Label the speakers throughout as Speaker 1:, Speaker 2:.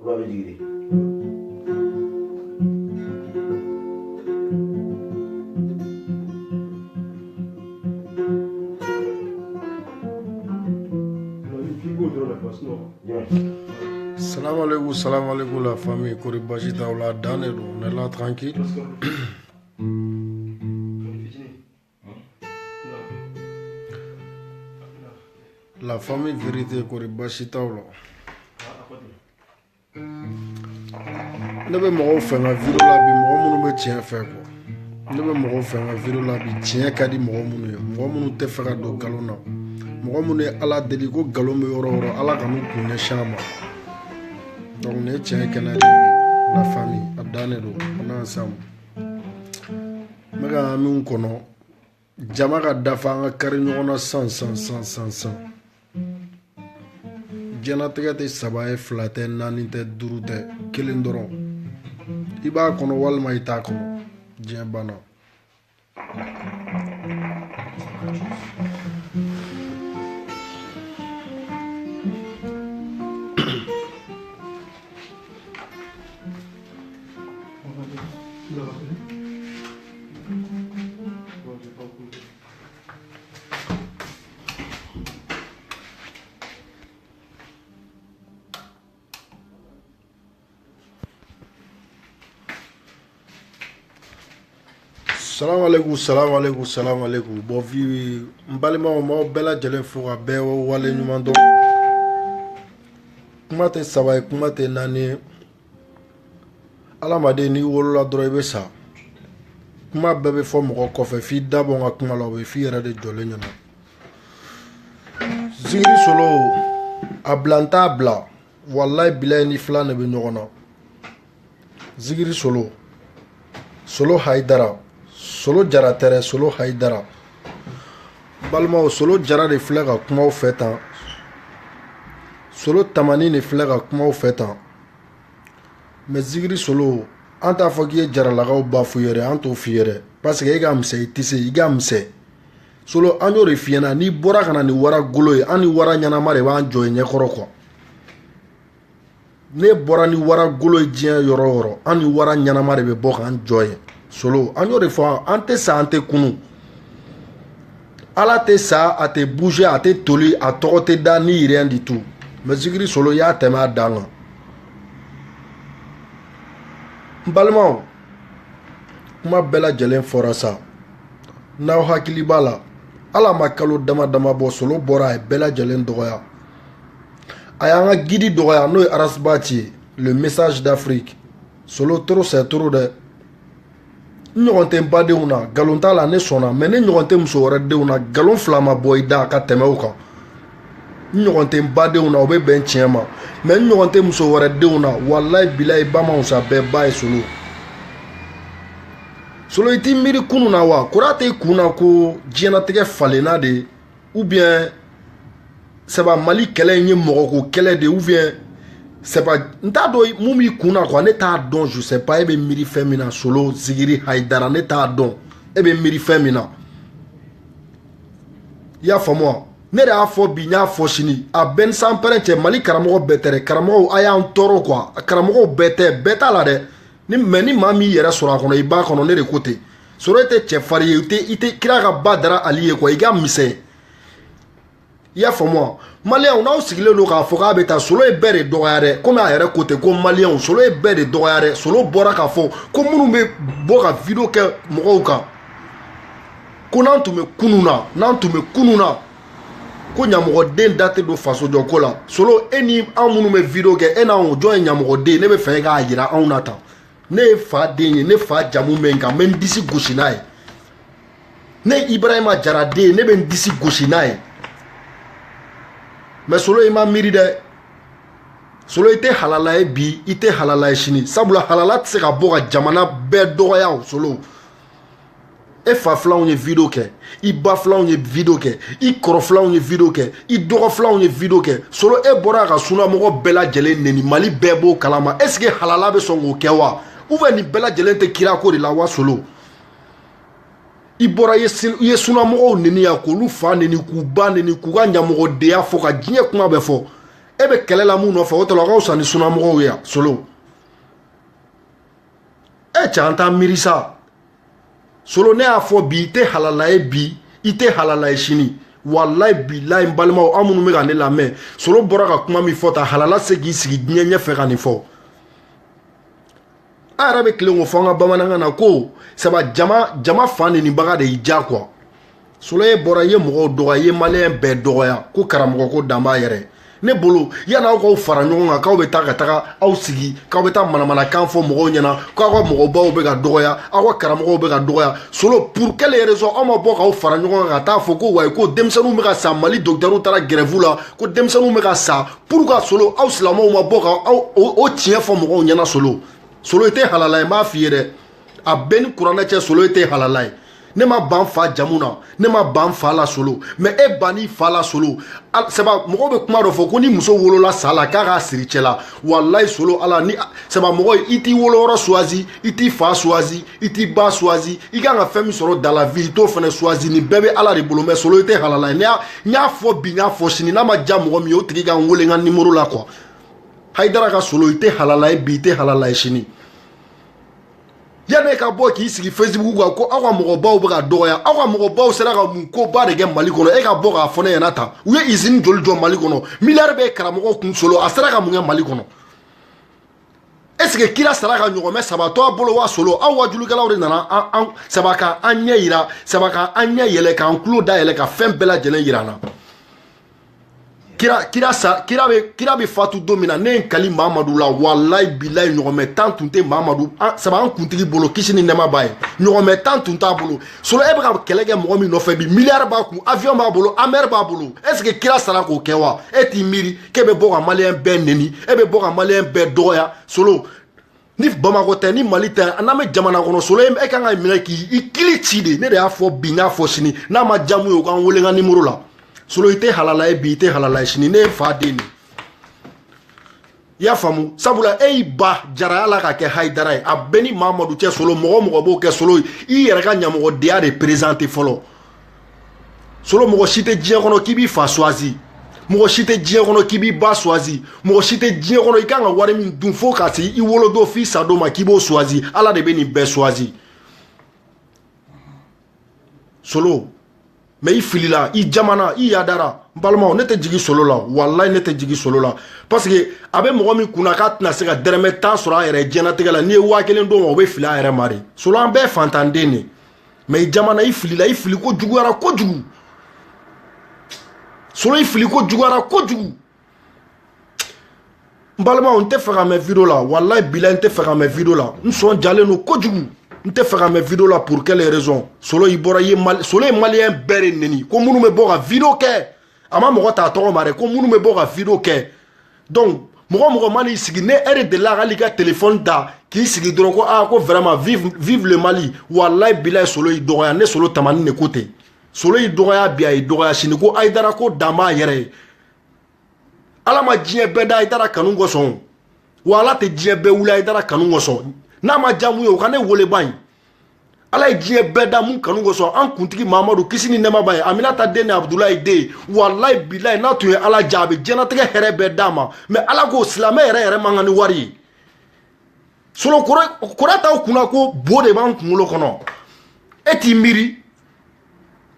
Speaker 1: va me dire.
Speaker 2: Salam alaikum la famille. Kori Bajita ou la Dane, on est là tranquille. La famille vérité Kori Bajita ou là. Ne bɛ mɔgɔw fɛ nka vidéo la bi mɔgɔ minnu bɛ tiɲɛ fɛ quoi. Ne bɛ mɔgɔw fɛ nka vidéo la bi tiɲɛ ka di mɔgɔ minnu ye. Mɔgɔ minnu tɛ fɛ ka don galon na. Mɔgɔ minnu ye Ala deli ko galon bɛ yɔrɔ o yɔrɔ Ala ka n'u kun ɲɛsin a ma. Donc ne tiɲɛ kɛnɛ de la famille a dannen don on est ensemble. N bɛ ka min kɔnɔ jama ka dafa an ka kari ɲɔgɔn na san. Diɲɛnatigɛ tɛ saba ye fila tɛ naani tɛ duuru tɛ kelen dɔrɔn i b'a kɔnɔ walima i t'a kɔnɔ diɲɛ banna. Salam alaikum. Bon vi mbalimaw m'aw bɛɛ lajɛlen fo ka bɛɛ wale ɲuman dɔn. Kuma tɛ saba ye kuma tɛ naani ye. Adamaden n'i wolola dɔrɔn i bɛ sa. Kuma bɛɛ bɛ fɔ mɔgɔ kɔfɛ f'i da bɔ n ka kuma la o bɛ f'i yɛrɛ de jɔlen ɲɛna. Zigiri Solo a bila n t'a bila walayi bilayi ni filan de bɛ ɲɔgɔn na. Zigiri Solo Hayidara. Solo Jara tɛrɛ Solo Hayidara. Balimaw Solo Jara de filɛ ka kumaw fɛ tan. Solo Tamani de filɛ ka kumaw fɛ tan. Mais Zigiri Solo an t'a fɔ k'i ye jaralakaw bafoué yɛrɛ an t'o f'i ye dɛ. Parce que e ka misɛn i tɛ se i ka misɛn. Solo an y'o de f'i ɲɛna n'i bɔra ka na ni wara golo ye an ni wara ɲɛnama de b'an jɔ i ɲɛkɔrɔ quoi. Ne bɔra ni wara golo ye diɲɛ yɔrɔ o yɔrɔ an ni wara ɲɛnama de bɛ bɔ k'an jɔ yen. Solo an y'o de fɔ an tɛ sa an tɛ kunu. Ala tɛ sa a tɛ bouger a tɛ toli a tɔgɔ tɛ da ni rien du tout. Mais Zigiri Solo i y'a tɛmɛ a dan kan. N balimaw kuma bɛɛ lajɛlen fɔra sa. N'aw hakili b'a la Ala ma kalo dama dama bɔ Solo bɔra a ye bɛɛ lajɛlen dɔgɔya. A y'an ka guide dɔgɔya n'o ye Arasbati ye le message d'Afrique. Solo trop c'est trop dɛ. N ɲɔgɔn tɛ n badenw na galon t'a la ne sɔnna mais ne ɲɔgɔn tɛ muso wɛrɛ denw na galon fila ma bɔ i da ka tɛmɛ o kan. N ɲɔgɔn tɛ n badenw na o bɛ bɛn tiɲɛ ma mais n ɲɔgɔn tɛ muso wɛrɛ denw na walayi bilayi ba ma wusa bɛɛ ba ye Solo. Solo i t'i miiri kunun na wa kora tɛ i kun na ko diɲɛnatigɛ falenna de ou bien c'est pas Mali kɛlɛ in ye mɔgɔko kɛlɛ de ou bien c'est pas n t'a dɔn mun b'i kun na quoi ne t'a dɔn je sais pas e bɛ miiri fɛn min na Solo Zigiri Hayidara ne t'a dɔn e bɛ miiri fɛn min na. I y'a faamu wa ne de y'a fɔ bi n y'a fɔ sini a bɛɛ ni sanpɛrɛn cɛ Mali karamɔgɔ bɛɛ tɛ dɛ karamɔgɔw a y'an tɔɔrɔ quoi karamɔgɔw bɛɛ t'a la dɛ mais ni maa min yɛrɛ sɔrɔ a kɔnɔ i b'a kɔnɔ ne de ko ten. Solo e tɛ cɛfarin ye i tɛ kira ka ba dara Ali ye quoi i ka misɛn. I y'a faamu wa maliyɛnw n'aw sigilen don k'a fɔ k'a bɛ taa Solo ye bɛɛ de dɔgɔya dɛ komi a yɛrɛ ko ten ko maliyɛnw Solo ye bɛɛ de dɔgɔya dɛ. Solo bɔra k'a fɔ ko minnu bɛ bɔ ka vidéo kɛ mɔgɔw kan ko n'an tun bɛ kunun na ko ɲamɔgɔden da tɛ don faso jɔ ko la. Solo e ni an minnu bɛ vidéo kɛ e n'anw jɔn ye ɲamɔgɔden ne bɛ fɛ k'a jira anw na tan. Ne ye fa den ye ne fa jamu bɛ n kan n bɛ n disi gosi n'a ye. Ne Ibrahima Jara den ye ne bɛ n disi gosi n'a ye. Mais Solo i ma miiri dɛ. Solo i tɛ halala ye bi i tɛ halala ye sini sabula halala tɛ se ka bɔ ka jamana bɛɛ dɔgɔya o Solo. E fa filanw ye vidéo kɛ i ba filanw ye vidéo kɛ i kɔrɔ filanw ye vidéo kɛ i dɔgɔ filanw ye vidéo kɛ. Solo e bɔra ka sunamɔgɔ bɛɛ lajɛlen neni Mali bɛɛ b'o kalama est ce que halala bɛ sɔn k'o kɛ wa ou bien nin bɛɛ lajɛlen tɛ kira ko de la wa Solo. I bɔra i ye sunamɔgɔw neni yan k'olu fa neni k'u ba neni k'u ka ɲamɔgɔdenya fɔ ka diɲɛ kuma bɛɛ fɔ e be kɛlɛ la mun nɔfɛ o tɔla ka fisa ni sunamɔgɔw ye Solo e cɛ an t'a miiri sa Solo ne y'a fɔ bi i tɛ halala ye bi i tɛ halala ye sini wallahi billahi n balimaw an minnu bɛ ka ne lamɛn Solo bɔra ka kuma min fɔ ta halala se k'i sigi diɲɛ ɲɛfɛ ka nin fɔ an yɛrɛ bɛ tilen k'o fɔ an ka bamanankan na ko saba jama fan nenibaga de y'i diya quoi Solo ye bɔra i ye mɔgɔw dɔgɔya i ye maliyɛn bɛɛ dɔgɔya ko karamɔgɔ ko dan b'a yɛrɛ ne bolo yan'aw k'aw fara ɲɔgɔn kan k'aw bɛ taa ka taga aw sigi k'aw bɛ taa manamanakan fɔ mɔgɔw ɲɛna k'aw ka mɔgɔbaw bɛ ka dɔgɔya aw ka karamɔgɔw bɛ ka dɔgɔya Solo pour quelle raison aw ma bɔ k'aw fara ɲɔgɔn kan ka taa fɔ ko wayi ko denmisɛnninw bɛ ka sa Mali docteurs taara grève la ko denmisɛnninw bɛ ka sa pourquoi Solo aw silamɛw ma bɔ ka o tiɲɛ fɔ mɔgɔw ɲɛna Solo i tɛ halala ye n b'a f'i ye dɛ a bɛɛ ni kuranɛ cɛ Solo i tɛ halala ye ne ma ban fa jamu na ne ma ban fa la Solo mais e banni fa la Solo seba mɔgɔw bɛ kuma dɔ fɔ ko ni muso wolola sa la k'a k'a siri cɛ la wallahi Solo ala ni seba mɔgɔ i t'i woloyɔrɔ choisi i t'i fa choisi i t'i ba choisi i kan ka fɛn min sɔrɔ dans la vie i t'o fana choisi nin bɛɛ bɛ ala de bolo mais Solo i tɛ halala ye n y'a fɔ bi n y'a fɔ sini n'a ma diya mɔgɔ min ye o tigi ka n wele n ka numéro la quoi Haidara ka Solo i tɛ halala ye bi i tɛ halala ye sini yan'e ka bɔ k'i sigi Facebook kan ko aw ka mɔgɔbaw bɛ ka dɔgɔya aw ka mɔgɔbaw sera ka mun koba de kɛ Mali kɔnɔ e ka bɔ k'a fɔ ne ɲɛna tan u ye usine joli jɔ Mali kɔnɔ miliyari bɛ karamɔgɔ kun Solo a sera ka mun kɛ Mali kɔnɔ est-ce que kira sara ka ɲɔgɔnmɛ saba to a bolo wa Solo aw wajulikɛlaw de nana saba ka an ɲɛ yira saba ka an ɲɛ yɛlɛ k'an tulo da yɛlɛ ka fɛn bɛɛ lajɛlen yira an na kira bɛ fatu don min na ne ye n kali Mahamadu la wallahi billahi ɲɔgɔnmɛ 10 tun tɛ Mahamadu saba an kuntigi bolo kisi ni nɛɛma b'a ye ɲɔgɔnmɛ 10 tun t'a bolo Solo e bɛ ka kɛlɛ kɛ mɔgɔ min nɔfɛ bi miliyari b'a kun avion b'a bolo AMR b'a bolo est-ce que kira sara k'o kɛ wa e t'i miiri k'e bɛ bɔ ka maliyɛn bɛɛ neni e bɛ bɔ ka maliyɛn bɛɛ dɔgɔya Solo ni Bamako tɛ ni Mali tɛ n'an bɛ jamana kɔnɔ Solo e kan ka minɛ k'i kili ci de ne de y'a fɔ bi n y'a fɔ sini n'a ma diya mun ye o k'an wele n ka numéro la Solo i tɛ halala ye bi i tɛ halala ye sini ne ye fa den de i y'a faamu sabula e y'i ba jaraya la ka kɛ Haidara ye a bɛɛ ni Mahamadu cɛ Solo mɔgɔ b'o kɛ Solo i yɛrɛ ka ɲamɔgɔdenya de présenter fɔlɔ Solo mɔgɔ si tɛ diɲɛ kɔnɔ k'i b'i fa choisi mɔgɔ si tɛ diɲɛ kɔnɔ k'i b'i ba choisi mɔgɔ si tɛ diɲɛ kɔnɔ i kan ka wari min dun fo ka se i wolodon f'i sadon ma k'i b'o choisi ala de bɛ nin bɛɛ choisi Solo mais i filila i jamana i yadara n balimaw ne tɛ jigi Solo la wallahi ne tɛ jigi Solo la parce que a bɛ mɔgɔ min kunna k'a tɛna se ka dɛrɛmɛ 10 sɔrɔ a yɛrɛ diɲɛnatigɛ la n'i ye 1000 d'o ma o bɛ fili a yɛrɛ ma de Solo an bɛɛ ye fantanden de mais i jamana i filila i fili ko juguyara kojugu Solo i fili ko juguyara kojugu n balimaw n tɛ fɛ ka mɛn video la wallahi bilahi n tɛ fɛ ka mɛn video la n sɔn jalen don kojugu n tɛ fɛ ka mɛn video la pour quelle raison Solo i bɔra Solo ye maliyɛn bɛɛ de neni ko minnu bɛ bɔ ka video kɛ a ma mɔgɔ t'a tɔgɔ ma dɛ ko minnu bɛ bɔ ka video kɛ donc mɔgɔ man'i sigi ne e de delila k'ale ka téléphone ta k'i sigi dɔrɔn ko ko vraiment vive le Mali wallahi bilahi Solo y'i dɔgɔya ne Solo tamani de ko ten Solo y'i dɔgɔya bi a y'i dɔgɔya sini ko Haidara ko dan b'a yɛrɛ ye ala ma diɲɛ bɛɛ da Haidara kanu kosɔn wa ala tɛ diɲɛ bɛɛ wuli Haidara kanu kosɔn n'a ma diya mun ye o ka ne wele ban ye ala ye diɲɛ bɛɛ da mun kanu kosɔn an kuntigi Mahamadu kisi ni nɛɛma b'a ye Aminata den ni Abudulayi den wallahi bilahi n'a tun ye ala diya a bɛ diɲɛnatigɛ hɛrɛ bɛɛ d'a ma mais ala ko silamɛ yɛrɛ man kan ni wari ye Solo kɔrɔ t'aw kunna ko bo de b'an kunkolo kɔnɔ e t'i miiri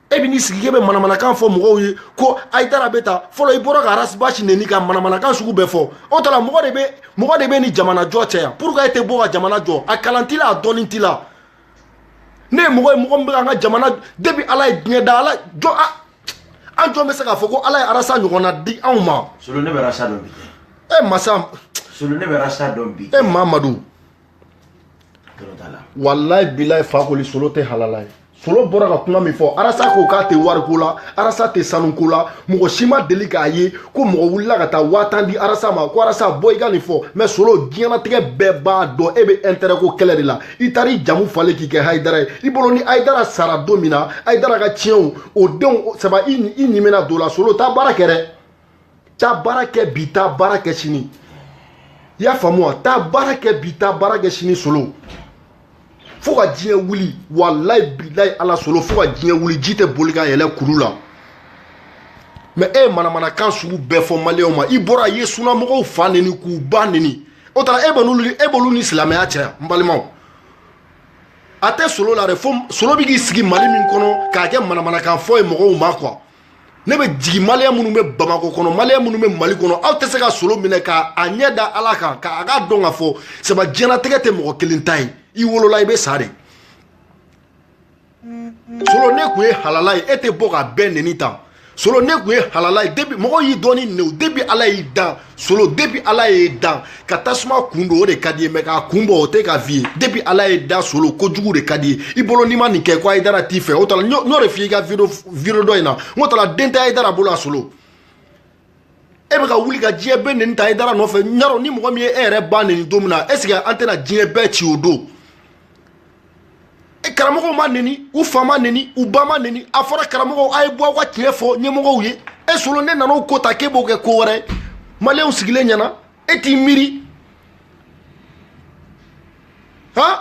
Speaker 2: e bɛ n'i sigi k'e bɛ manamanakan fɔ mɔgɔw ye ko Haidara bɛ taa fɔlɔ i bɔra ka arasibasi neni ka manamanakan sugu bɛɛ fɔ o tɔ la mɔgɔ de bɛ nin jamana jɔ cɛ yan pourquoi e tɛ bɔ ka jamana jɔ a kalan t'i la a dɔnni t'i la ne ye mɔgɔ min bɛ ka an ka jamana depuis ala ye diɲɛ da ala jɔ an jɔn bɛ se k'a fɔ ko ala ye arasa ɲɔgɔnna di anw ma
Speaker 1: Solo ne bɛ arasa dɔn bi
Speaker 2: masa
Speaker 1: Solo ne bɛ arasa dɔn bi
Speaker 2: Mahamadu wallahi bilahi fakoli Solo tɛ halala ye Solo bɔra ka kuma min fɔ arasa ko k'a tɛ wariko la arasa tɛ sanuko la mɔgɔ si ma deli k'a ye ko mɔgɔ wulila ka taa 5000 di arasa ma ko arasa bɔ i ka nin fɔ mais Solo diɲɛnatigɛ bɛɛ b'a dɔn e bɛ intérêt ko kɛlɛ de la i taara i jamu falen k'i kɛ Haidara ye i bolo ni Haidara sara don min na Haidara ka tiɲɛw o denw saba i ɲimina don la Solo taa baara kɛ dɛ taa baara kɛ bi taa baara kɛ sini i y'a faamu wa taa baara kɛ bi taa baara kɛ sini Solo fo ka diɲɛ wuli wallahi bilahi ala Solo fo ka diɲɛ wuli ji tɛ boli ka yɛlɛ kulu la mais manamana kan sugu bɛɛ fɔ maliyɛnw ma i bɔra ye sunamɔgɔw fa neni k'u ba neni o tara e b'olu ni silamɛya cɛ n balimaw a tɛ solo la dɛ fo solo bɛ k'i sigi mali min kɔnɔ k'a kɛ manamanakan fɔ ye mɔgɔw ma quoi ne bɛ jigin maliyɛn minnu bɛ Bamako kɔnɔ maliyɛn minnu bɛ Mali kɔnɔ aw tɛ se ka solo minɛ k'a ɲɛ da Ala kan k'a ka dɔn ka fɔ saba diɲɛlatigɛ tɛ mɔgɔ kelen ta ye i wolola i bɛ sa de solo ne tun ye halala ye e tɛ bɔ ka bɛɛ neni tan solo ne tun ye halala ye depuis mɔgɔw y'i dɔn ni nɛw depuis Ala y'i dan solo depuis Ala y'i dan ka tasuma kun don o de ka di ye mais k'a kun bɔ o tɛ ka f'i ye depuis Ala y'i dan solo kojugu de ka di ye i bolo n'i ma nin kɛ ko Hayidara t'i fɛ o t'a la n y'o de f'i ka video dɔ in na n ko t'a la den tɛ Hayidara bolo a solo e bɛ ka wuli ka diɲɛ bɛɛ neni ta Hayidara nɔfɛ n y'a dɔn ni mɔgɔ min ye e yɛrɛ ba neni don min na est ce que an tɛna diɲɛ bɛɛ ci o don karamɔgɔw ma neni u fa ma neni u ba ma neni a fɔra karamɔgɔw a ye bɔ aw ka tiɲɛ fɔ ɲɛmɔgɔw ye e solo ne nana o ko ta k'e b'o kɛ ko wɛrɛ maliyɛnw sigilen ɲɛna e t'i miiri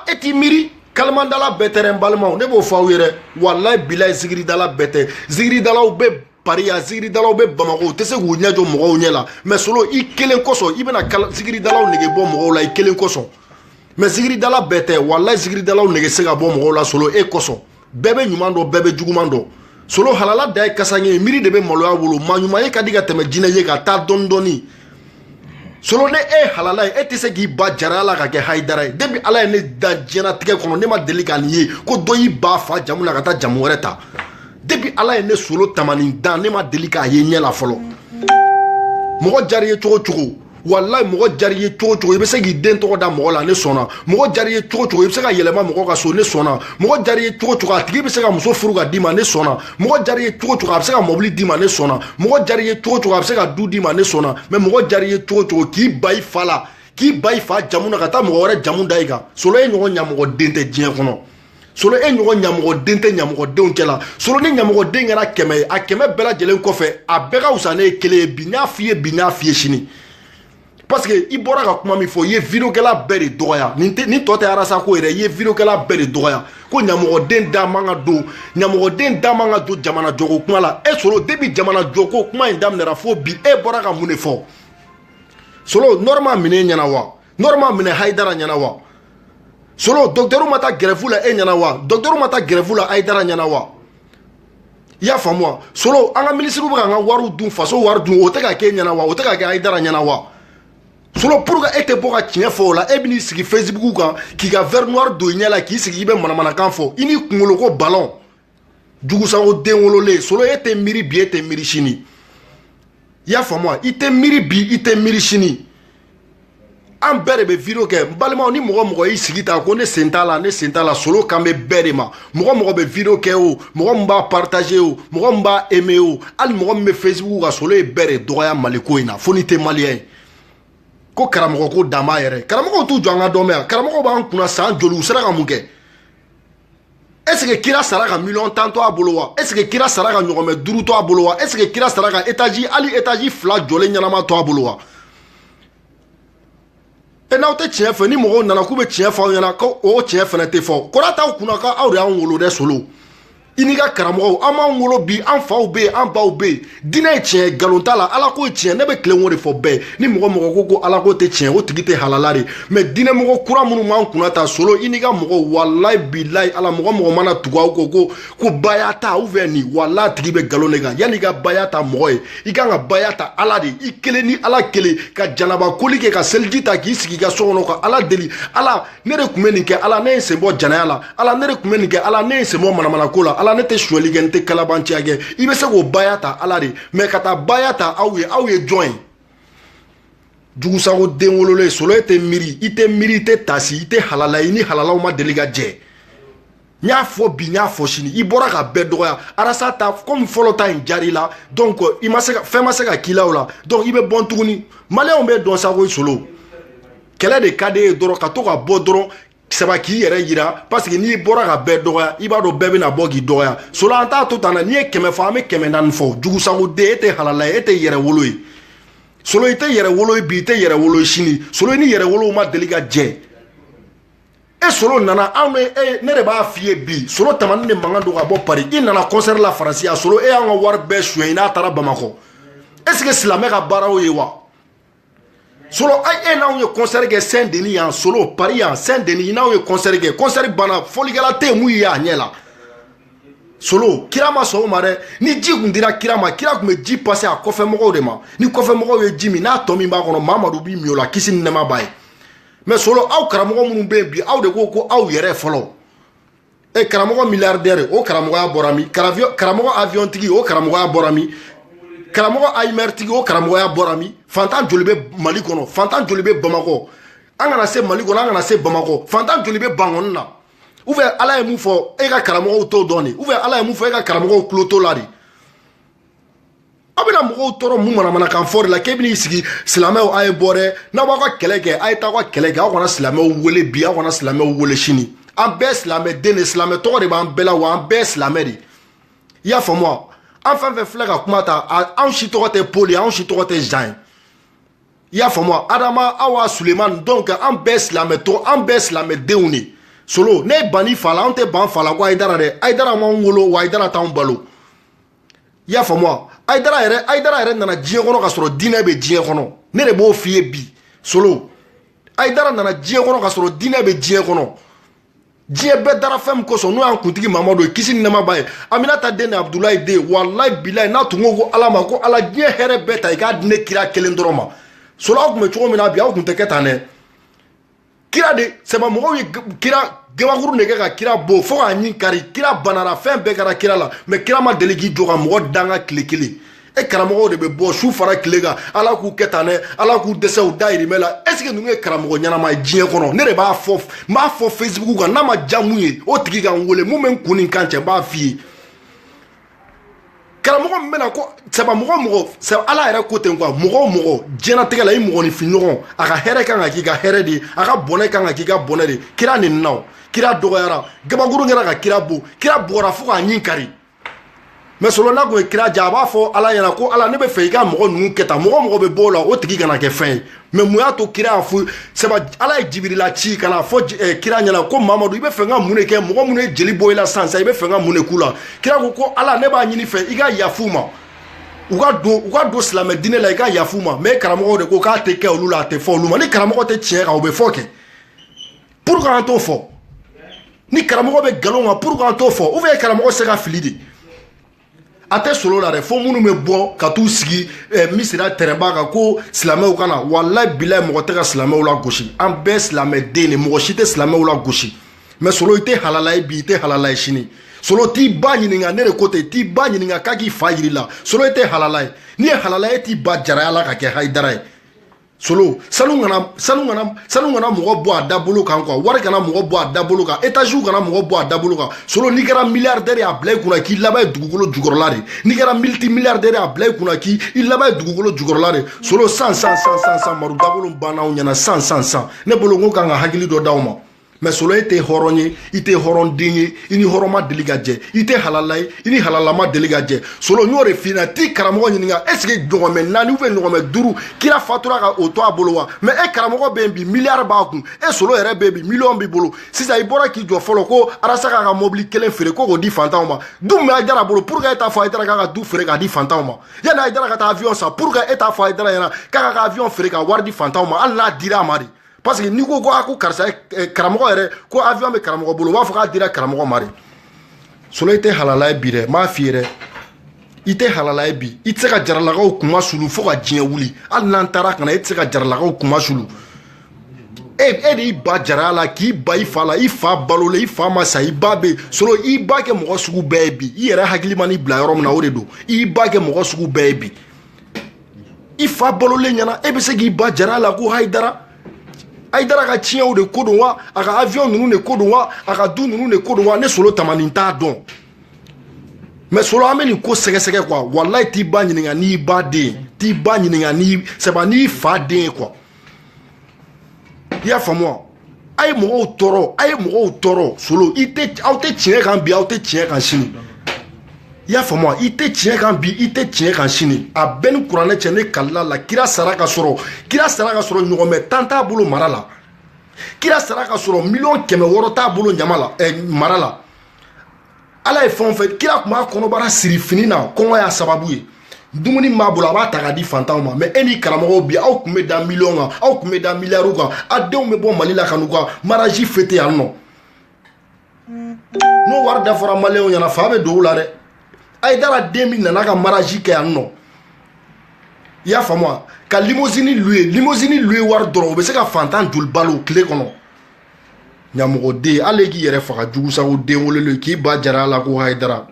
Speaker 2: e t'i miiri kalimandala bɛɛ tɛ dɛ n balimaw ne b'o fɔ aw ye dɛ walayi bilayi zikiridala bɛɛ tɛ zikiridalaw bɛ Paris yan zikiridalaw bɛ Bamako u tɛ se k'u ɲɛ jɔ mɔgɔw ɲɛ la mais solo i kelen kosɔn i bɛna zikiridalaw nege bɔ mɔgɔw la i kelen kosɔn mais zikiridala bɛɛ tɛ walayi zikiridalaw nege se ka bɔ mɔgɔw la solo e kosɔn bɛɛ bɛ ɲuman dɔn bɛɛ bɛ juguman dɔn solo halala da ye kasaɲɛ ye miiri de bɛ maloya bolo maa ɲuman ye ka di ka tɛmɛ jinɛ ye ka taa dɔɔni dɔɔni solo ne e halala ye e tɛ se k'i ba jara la ka kɛ Hayidara ye depuis Ala ye ne da diɲɛlatigɛ kɔnɔ ne ma deli ka nin ye ko dɔ y'i ba fa jamu la ka taa jamu wɛrɛ ta depuis Ala ye ne solo tamani dan ne ma deli k'a ye ɲɛ la fɔlɔ mɔgɔ jari ye cogo cogo walayi mɔgɔ jari ye cogo cogo i bɛ se k'i den tɔgɔ da mɔgɔ la ne sɔnna mɔgɔ jari ye cogo cogo i bɛ se ka yɛlɛma mɔgɔ ka so ne sɔnna mɔgɔ jari ye cogo cogo a tigi bɛ se ka muso furu ka d'i ma ne sɔnna mɔgɔ jari ye cogo cogo a bɛ se ka mɔbili d'i ma ne sɔnna mɔgɔ jari ye cogo cogo a bɛ se ka du d'i ma ne sɔnna mais mɔgɔ jari ye cogo cogo k'i ba i fa la k'i ba i fa jamu na ka taa mɔgɔ wɛrɛ jamu da i kan solo e ɲɔgɔn ɲamɔgɔden tɛ diɲɛ kɔnɔ solo e ɲɔgɔn ɲamɔgɔden tɛ ɲamɔgɔdenw cɛla solo ni ɲamɔgɔden kɛra 100 ye a 100 bɛɛ lajɛlen kɔfɛ a bɛɛ ka wusa ne ye kelen ye bi n y'a f'i ye bi n y'a f'i ye sini parce que i bɔra ka kuma min fɔ i ye videokɛla bɛɛ de dɔgɔya ni tɔ tɛ arasa ko yɛrɛ i ye videokɛla bɛɛ de dɔgɔya ko ɲamɔgɔden da man ka don ɲamɔgɔden da man ka don jamana jɔko kuma la e solo depuis jamana jɔko kuma in daminɛra fo bi e bɔra ka mun de fɔ solo norma minɛ ɲɛna wa norma minɛ Hayidara ɲɛna wa solo docteur ma taa grève la e ɲɛna wa docteur ma taa grève la Hayidara ɲɛna wa i y'a faamu wa solo an ka ministre bɛ k'an ka wariw dun faso wari dun o tɛ ka kɛ e ɲɛna wa o tɛ ka kɛ Hayidara ɲɛna wa solo pour que e tɛ bɔ ka tiɲɛ fɔ o la e bɛ n'i sigi Facebook kan k'i ka verre noir don i ɲɛ la k'i sigi i bɛ manamanakan fɔ i ni kunkolo ko ballon jugusago den wololen solo e tɛ miiri bi e tɛ miiri sini i y'a faamu wa i tɛ miiri bi i tɛ miiri sini an bɛɛ de bɛ video kɛ n balimaw ni mɔgɔ mɔgɔ y'i sigi ta ko ne sen t'a la ne sen t'a la solo kan bɛ bɛɛ de ma mɔgɔ mɔgɔ bɛ video kɛ o mɔgɔ min b'a partager o mɔgɔ min b'a aimer o hali mɔgɔ min bɛ Facebook ka solo ye bɛɛ de dɔgɔya Mali ko in na fo n'i tɛ maliyɛn ye ko karamɔgɔ ko dan b'a yɛrɛ karamɔgɔw t'u jɔ an ka dɔn mɛn yan karamɔgɔw b'an kunna san joli u sera ka mun kɛ est ce que kira sara ka miliyɔn 10 to a bolo wa est ce que kira sara ka ɲɔgɔnmɛ 5 to a bolo wa est ce que kira sara ka étage hali étage 2 jɔlen ɲɛnama to a bolo wa e n'aw tɛ tiɲɛ fɛ ni mɔgɔw nana k'u bɛ tiɲɛ fɔ aw ɲɛna ko o tiɲɛ fana tɛ fɔ kɔrɔ t'aw kunna ko aw de y'anw wolo dɛ solo i n'i ka karamɔgɔw an b'anw wolo bi an faw bɛ yen an baw bɛ yen diinɛ ye tiɲɛ nkalon t'a la ala ko ye tiɲɛ ne bɛ tile o de fɔ bɛɛ ni mɔgɔ mɔgɔ ko ko ala ko tɛ tiɲɛ o tigi tɛ halala de mais diinɛ mɔgɔ kura minnu b'an kunna ta solo i n'i ka mɔgɔw walayi bilayi ala mɔgɔ mɔgɔ mana tugu aw ko baya ta ou bien nin walayi tigi bɛ nkalon de kan yanni i ka baya ta mɔgɔ ye i kan ka baya ta ala de i kelen ni ala kelen ka janaba koli kɛ ka seliji ta k'i sigi i ka so kɔnɔ ka ala deli ala ne de tun bɛ nin kɛ ala ne ye sen bɔ janaya la ala ne de tun bɛ nin kɛ ala ne ye sen bɔ manamana ko la ala ne tɛ suɲɛli kɛ n tɛ kalabanciya kɛ i bɛ se k'o baya ta ala de mais ka taa baya ta aw ye jɔn ye jugusago den wololen solo e tɛ miiri i tɛ miiri i tɛ taasi i tɛ halala i ni halalaw ma deli ka jɛ n y'a fɔ bi n y'a fɔ sini i bɔra ka bɛɛ dɔgɔya arasa ta komi fɔlɔ ta in jar'i la donc i ma se ka fɛn ma se ka k'i la o la donc i bɛ bɔ tuguni maliyɛnw bɛ dɔn sago solo kɛlɛ de ka d'e ye dɔrɔn ka to ka bɔ dɔrɔn saba k'i yɛrɛ yira parce que n'i bɔra ka bɛɛ dɔgɔya i b'a dɔn bɛɛ bɛna bɔ k'i dɔgɔya solo an t'a to tan na n'i ye 100 fɔ an bɛ 400 fɔ jugusago den e tɛ halala ye e tɛ yɛrɛ wolo ye solo i tɛ yɛrɛ wolo ye bi i tɛ yɛrɛ wolo ye sini solo i ni yɛrɛ wolow ma deli ka jɛ e solo nana anw ne de b'a f'i ye bi solo tamani de mankan don ka bɔ Paris i nana concert la Faransi a solo e y'an ka wari bɛɛ suɲɛ i n'a taara Bamakɔ est-ce que silamɛ ka baara o ye wa solo ay n'anw ye concert kɛ Saint-Denis yan solo Paris yan Saint-Denis n'anw ye concert kɛ concert banna folikɛla tɛ mun ye a ɲɛ la solo kira ma sɔn o ma dɛ ni ji kun dira kira ma kira kun bɛ ji passer a kɔfɛ mɔgɔw de ma ni kɔfɛ mɔgɔw ye ji min n'a tɔ min b'a kɔnɔ Mamadu b'i mi o la kisi ni nɛɛma b'a ye mais solo aw karamɔgɔ minnu bɛ yen bi aw de ko aw yɛrɛ fɔlɔ karamɔgɔ milliardaire o karamɔgɔya bɔra min karamɔgɔ avion tigi o karamɔgɔya bɔra min karamɔgɔ Aymer tigi o karamɔgɔya bɔra min fantan joli bɛ Mali kɔnɔ fantan joli bɛ Bamakɔ an kana se Mali kɔnɔ an kana se Bamakɔ fantan joli bɛ Bangɔni na ou bien ala ye mun fɔ e ka karamɔgɔw t'o dɔn de ou bien ala ye mun fɔ e ka karamɔgɔw tulo t'o la de aw bɛna mɔgɔw tɔɔrɔ mun manamanakan fɔ de la k'e bɛn'i sigi silamɛw a ye bɔ dɛ n'a b'aw ka kɛlɛ kɛ a ye taa aw ka kɛlɛ kɛ aw kana silamɛw wele bi aw kana silamɛw wele sini an bɛɛ silamɛ den de silamɛ tɔgɔ de b'an bɛɛ la wa an bɛɛ silamɛ de i y'a faamu wa an fɛn fɛn filɛ ka kuma ta anw si tɔgɔ tɛ Paul ye anw si tɔgɔ tɛ Jean ye i y'a faamu wa Adama aw wa Sulemani donc an bɛɛ silamɛ tɔgɔ an bɛɛ silamɛ denw de solo ne banni fa la an tɛ ban fa la ko Ayidara dɛ Ayidara m'anw wolo wa Ayidara t'anw balo i y'a faamu wa Ayidara yɛrɛ nana diɲɛ kɔnɔ ka sɔrɔ diinɛ bɛ diɲɛ kɔnɔ ne de b'o f'i ye bi solo Ayidara nana diɲɛ kɔnɔ ka sɔrɔ diinɛ bɛ diɲɛ kɔnɔ diɲɛ bɛɛ dara fɛn min kosɔn n'o y'an kuntigi Mamadu ye kisi ni nɛɛma b'a ye Aminata den ni Abdulayi den walayi bilayi n'a tun ko ala ma ko ala diɲɛ hɛrɛ bɛɛ ta i k'a di ne kira kelen dɔrɔn ma solo aw tun bɛ cogo min na bi aw tun tɛ kɛ tan dɛ kira de sɛbɛ mɔgɔw ye kira gabakuru de kɛ ka kira bɔ fo k'a ɲin kari kira banara fɛn bɛɛ kɛra kira la mais kira ma deli k'i jɔ ka mɔgɔ danga tile kelen karamɔgɔw de bɛ bɔ su fara tile kan ala k'u kɛ tan dɛ ala k'u dɛsɛ u dayirimɛ la est ce que ninnu ye karamɔgɔ ɲɛnama ye diɲɛ kɔnɔ ne de b'a fɔ n b'a fɔ Facebook kan n'a ma diya mun ye o tigi ka n wele mun bɛ n kun ni kan cɛ n b'a f'i ye karamɔgɔ min bɛna ko sɛbɛ mɔgɔ sɛbɛ ala yɛrɛ ko ten quoi mɔgɔ diɲɛlatigɛ la i mɔgɔninfin ɲɔgɔn a ka hɛrɛ kan ka k'i ka hɛrɛ de ye a ka bɔnɛ kan ka k'i ka bɔnɛ de ye kira nin na kira dɔgɔyara gabakuru kɛra ka kira bɔ kira bɔra fo k'a ɲin kari mais solo n'a kun ye kira ja a b'a fɔ ala ɲɛna ko ala ne bɛ fɛ i ka mɔgɔ ninnu kɛ tan mɔgɔ bɛ bɔ o la o tigi kana kɛ fɛn ye mais mun y'a to kira y'a fɔ sɛbɛ ala ye Jibirila ci kana fɔ kira ɲɛna ko Mamadu i bɛ fɛ n ka mun de kɛ mɔgɔ minnu ye jeli bɔ i la sisan i bɛ fɛ n ka mun de k'u la kira ko ala ne b'a ɲini fɛ i ka yafu ma u ka don silamɛ diinɛ la i ka yafu ma mais karamɔgɔw de ko k'a tɛ kɛ olu la a tɛ fɔ olu ma ni karamɔgɔ tɛ tiɲɛ kan o bɛ fɔ kɛ pourquoi an t'o fɔ ni karamɔgɔ bɛ nkalon kan pourquoi an t'o fɔ ou bien karamɔgɔ se ka fili de a tɛ solo la dɛ fo minnu bɛ bɔ ka t'u sigi misira tɛrɛnba kan ko silamɛw ka na walayi bilayi mɔgɔ tɛ ka silamɛw la gosi an bɛɛ silamɛ den de mɔgɔ si tɛ silamɛw la gosi mais solo i tɛ halala ye bi i tɛ halala ye sini solo t'i ba ɲininka ne de ko ten t'i ba ɲininka k'a k'i fa yiri la solo i tɛ halala ye n'i ye halala ye t'i ba jaraya la ka kɛ Hayidara ye solo sanu kana mɔgɔ bɔ a dabolo kan quoi wari kana mɔgɔ bɔ a dabolo kan étage kana mɔgɔ bɔ a dabolo kan solo n'i kɛra milliardaire ye a bila i kunna k'i laban ye dugukolo jukɔrɔla de n'i kɛra multimilliardaire ye a bila i kunna k'i laban ye dugukolo jukɔrɔla de solo san maru dabolo banna aw ɲɛna san ne bolo ko kan ka hakili dɔ d'aw ma mais solo e tɛ hɔrɔn ye i tɛ hɔrɔnden ye i ni hɔrɔn ma deli ka jɛ i tɛ halala ye i ni halala ma deli ka jɛ solo n y'o de f'i ɲɛna t'i karamɔgɔ ɲininka est ce que ɲɔgɔnmɛ 4 ou bien ɲɔgɔnmɛ 5 kira fatura ka o to a bolo wa mais karamɔgɔ bɛ yen bi miliyari b'a kun solo yɛrɛ bɛ yen bi miliyɔn b'i bolo sisan i bɔra k'i jɔ fɔlɔ ko arasa k'a ka mobili kelen feere ko k'o di fantanw ma du min bɛ Hayidara bolo pour que e t'a fɔ Hayidara k'a ka du feere k'a di fantanw ma yanni Hayidara ka taa avion san pour que e t'a fɔ Hayidara ɲɛna k'a ka avion feere ka wari di fantanw ma hali n'a dira a ma de parce que n'i ko ko karisa karamɔgɔ yɛrɛ ko avion bɛ karamɔgɔ bolo u b'a fɔ k'a dira karamɔgɔ ma de solo i tɛ halala ye bi dɛ n b'a f'i ye dɛ i tɛ halala ye bi i tɛ se ka jaralakaw kuma sulu fo ka diɲɛ wuli hali n'an taara ka na e tɛ se ka jaralakaw kuma sulu e de y'i ba jaraya la k'i ba i fa la i fa balola i fa ma sa i ba bɛ solo i ba kɛ mɔgɔ sugu bɛɛ ye bi i yɛrɛ hakili ma n'i bila yɔrɔ min na o de don i y'i ba kɛ mɔgɔ sugu bɛɛ ye bi i fa balolen ɲɛna e bɛ se k'i ba jaraya la ko Hayidara ka tiɲɛw de ko don wa a ka avion ninnu de ko don wa a ka du ninnu de ko don wa ne solo tamanin t'a dɔn mais solo an bɛ nin ko sɛgɛsɛgɛ quoi walayi t'i ba ɲininka n'i ba den t'i ba ɲininka n'i fa den ye quoi i y'a faamu wa a ye mɔgɔw tɔɔrɔ solo aw tɛ tiɲɛ kan bi aw tɛ tiɲɛ kan sini i y'a faamu wa i tɛ tiɲɛ kan bi i tɛ tiɲɛ kan sini a bɛɛ ni kuranɛ cɛ ne kalila la kira sara ka sɔrɔ ɲɔgɔnmɛ 10 t'a bolo mara la kira sara ka sɔrɔ miliyɔn 600 t'a bolo mara la ala ye fɛn o fɛn kira tun b'a kɔnɔbara siri fini na kɔngɔ y'a sababu ye dumuni m'a bolo a b'a ta k'a di fantanw ma mais e ni karamɔgɔw bi aw tun bɛ da miliyɔn kan aw tun bɛ da miliyariw kan a denw bɛ bɔ Mali la ka n'u ka mariage fêter yan nɔ n'o wari dafara maliyɛnw ɲɛna fa bɛ don u la dɛ Aïdara den min nana ka mariage kɛ yan nɔ i y'a faamu wa ka limousine louer wari dɔrɔn u bɛ se ka fantan joli balo tile kɔnɔ ɲamɔgɔden hali k'i yɛrɛ faga jugusago den wololen k'i ba jara a la ko Aïdara